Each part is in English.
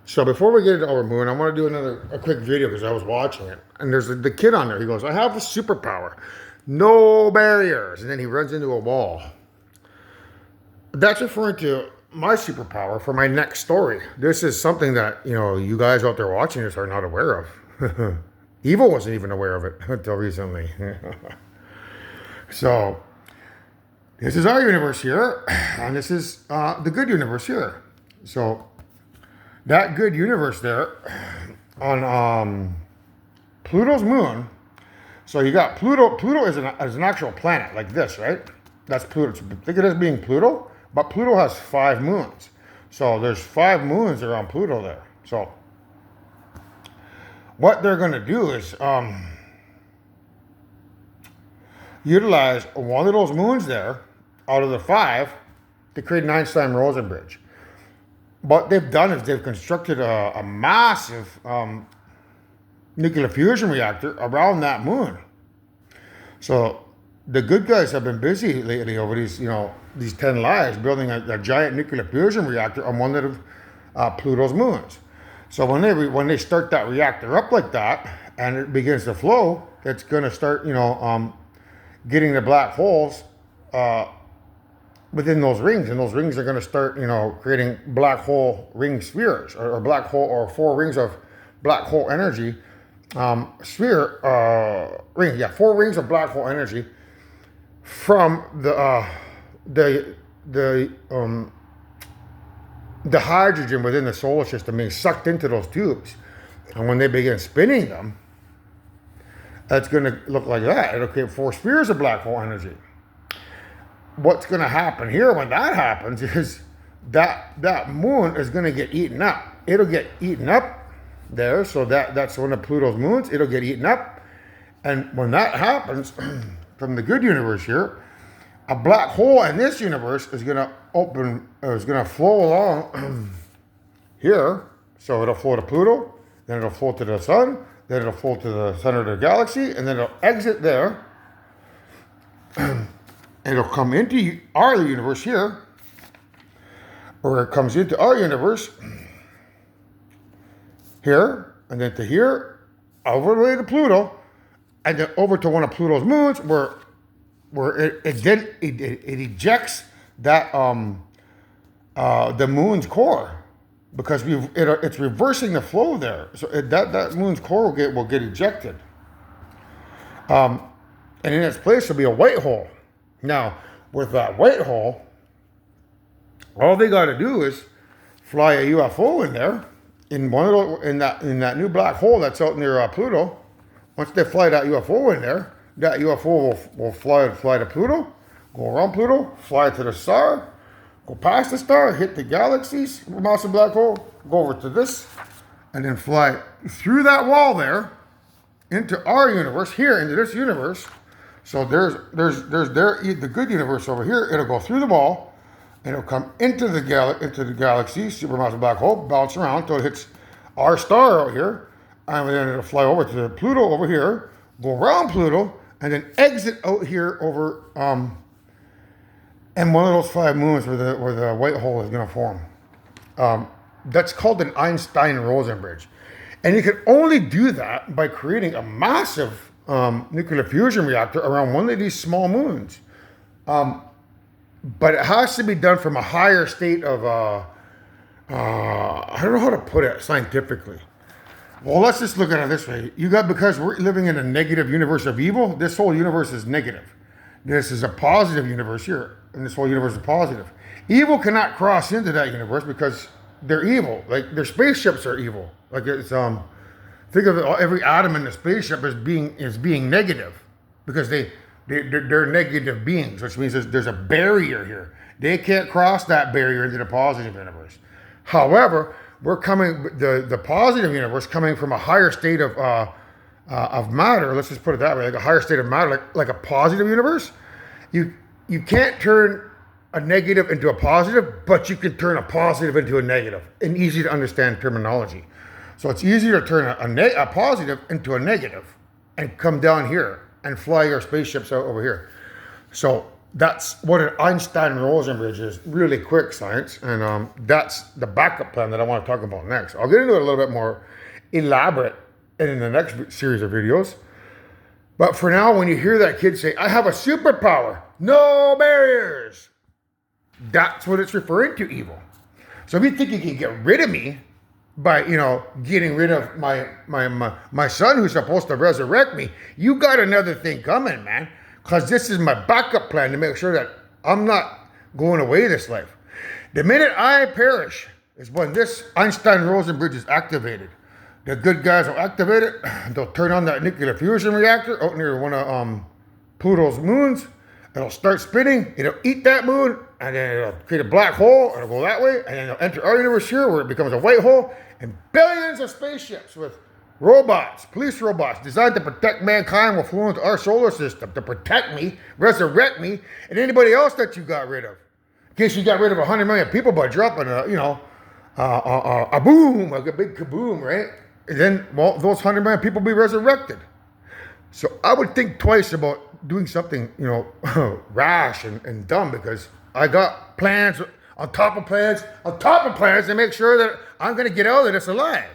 So before we get into our moon, I want to do a quick video because I was watching it, and there's the kid on there. He goes, "I have a superpower, no barriers," and then he runs into a wall. That's referring to my superpower for my next story. This is something that you guys out there watching this are not aware of. Evil wasn't even aware of it until recently. So this is our universe here, and this is the good universe here. So that good universe there on Pluto's moon. So you got Pluto. Pluto is an actual planet like this, right? That's Pluto. Think of it as being Pluto, but Pluto has 5 moons. So there's 5 moons around Pluto there. So what they're going to do is utilize one of those moons there out of the 5 to create an Einstein-Rosen bridge. What they've done is they've constructed a massive nuclear fusion reactor around that moon. So the good guys have been busy lately over these 10 lives building a giant nuclear fusion reactor on one of Pluto's moons. So when they start that reactor up like that and it begins to flow, it's going to start getting the black holes within those rings, and those rings are going to start, creating black hole ring spheres, or black hole, or 4 rings of black hole energy ring. Yeah, 4 rings of black hole energy from the hydrogen within the solar system being sucked into those tubes, and when they begin spinning them, it's going to look like that. It'll create 4 spheres of black hole energy. What's going to happen here when that happens is that moon is going to get eaten up. It'll get eaten up there. So that's one of Pluto's moons. It'll get eaten up. And when that happens, from the good universe here, a black hole in this universe is going to flow along here. So it'll flow to Pluto, then it'll flow to the sun, then it'll flow to the center of the galaxy, and then it'll exit there. It'll come into our universe here, or it comes into our universe here, and then to here, over the way to Pluto, and then over to one of Pluto's moons, where it ejects that the moon's core, because it's reversing the flow there. So that moon's core will get ejected, and in its place will be a white hole. Now, with that white hole, all they got to do is fly a UFO in there, in that new black hole that's out near Pluto. Once they fly that UFO in there, that UFO will fly to Pluto, go around Pluto, fly to the star, go past the star, hit the galaxies, massive black hole, go over to this, and then fly through that wall there into our universe, here into this universe. So there's the good universe over here. It'll go through the wall, and it'll come into the galaxy, supermassive black hole, bounce around until it hits our star out here, and then it'll fly over to Pluto over here, go around Pluto, and then exit out here over and one of those 5 moons where the white hole is going to form. That's called an Einstein-Rosen bridge, and you can only do that by creating a massive nuclear fusion reactor around one of these small moons. But it has to be done from a higher state of, I don't know how to put it scientifically. Well, let's just look at it this way. Because we're living in a negative universe of evil, this whole universe is negative. This is a positive universe here, and this whole universe is positive. Evil cannot cross into that universe because they're evil. Like, their spaceships are evil. Like, it's, think of it, every atom in the spaceship as being negative, because they're negative beings, which means there's a barrier here. They can't cross that barrier into the positive universe. However, we're coming the positive universe coming from a higher state of matter. Let's just put it that way, like a higher state of matter, like a positive universe. You can't turn a negative into a positive, but you can turn a positive into a negative, in easy to understand terminology. So it's easier to turn a positive into a negative and come down here and fly your spaceships out over here. So That's what an Einstein-Rosen bridge is. Really quick science, and that's the backup plan that I want to talk about next. I'll get into it a little bit more elaborate in the next series of videos. But for now, when you hear that kid say, "I have a superpower, no barriers," that's what it's referring to, evil. So if you think you can get rid of me by, getting rid of my son who's supposed to resurrect me, you got another thing coming, man. Because this is my backup plan to make sure that I'm not going away this life. The minute I perish is when this Einstein-Rosen bridge is activated. The good guys will activate it. They'll turn on that nuclear fusion reactor out near one of Pluto's moons. It'll start spinning. It'll eat that moon, and then it'll create a black hole. It'll go that way, and then it'll enter our universe here, where it becomes a white hole, and billions of spaceships with robots, police robots, designed to protect mankind will flow into our solar system to protect me, resurrect me, and anybody else that you got rid of. In case you got rid of 100 million people by dropping a boom, like a big kaboom, right? And then, well, those 100 million people be resurrected. So I would think twice about doing something, rash and dumb, because I got plans on top of plans on top of plans to make sure that I'm going to get out of this alive.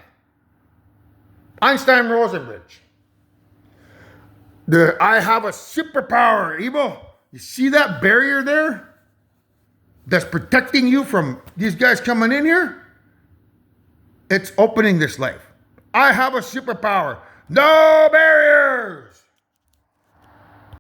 Einstein-Rosen bridge. I have a superpower, evil. You see that barrier there? That's protecting you from these guys coming in here? It's opening this life. I have a superpower. No barriers.